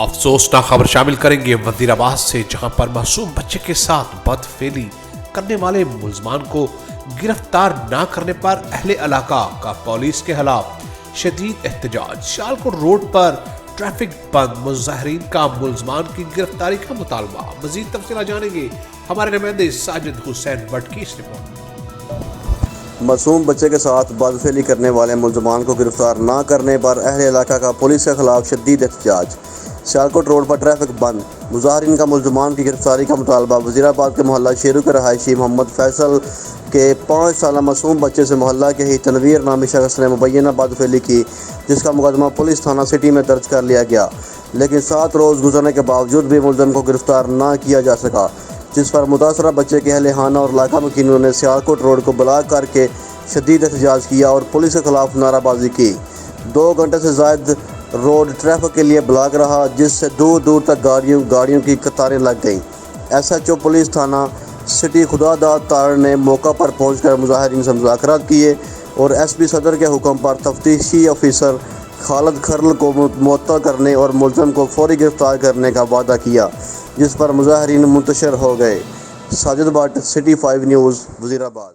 افسوسناک خبر شامل کریں گے وزیر آباد سے، جہاں پر معصوم بچے کے ساتھ بدفعلی کرنے والے ملزمان کو گرفتار نہ کرنے پر اہل علاقہ کا پولیس کے خلاف شدید احتجاج۔ سیالکوٹ روڈ پر ٹریفک بند، مظاہرین کا ملزمان کی گرفتاری کا مطالبہ۔ مزید تفصیلات جانیں گے ہمارے نمائندے ساجد حسین بٹ کی اس رپورٹ۔ معصوم بچے کے ساتھ بدفعلی کرنے والے ملزمان کو گرفتار نہ کرنے پر اہل علاقہ کا پولیس کے خلاف شدید احتجاج۔ سیالکوٹ روڈ پر ٹریفک بند، مظاہرین کا ملزمان کی گرفتاری کا مطالبہ۔ وزیر آباد کے محلہ شیرو کے رہائشی محمد فیصل کے 5 سالہ معصوم بچے سے محلہ کے ہی تنویر نامی شخص نے مبینہ بدفعلی کی، جس کا مقدمہ پولیس تھانہ سٹی میں درج کر لیا گیا، لیکن 7 روز گزرنے کے باوجود بھی ملزم کو گرفتار نہ کیا جا سکا، جس پر متاثرہ بچے کے اہل خانہ اور علاقہ مکینوں نے سیالکوٹ روڈ کو بلاک کر کے شدید احتجاج کیا اور پولیس کے خلاف نعرہ بازی کی۔ 2 گھنٹے سے زائد روڈ ٹریفک کے لیے بلاک رہا، جس سے دور دور تک گاڑیوں کی قطاریں لگ گئیں۔ ایس ایچ او پولیس تھانہ سٹی خدا داد طاہر نے موقع پر پہنچ کر مظاہرین سے مذاکرات کیے اور ایس پی صدر کے حکم پر تفتیشی افیسر خالد کھرل کو معطل کرنے اور ملزم کو فوری گرفتار کرنے کا وعدہ کیا، جس پر مظاہرین منتشر ہو گئے۔ ساجد بٹ، سٹی 5 نیوز، وزیر آباد۔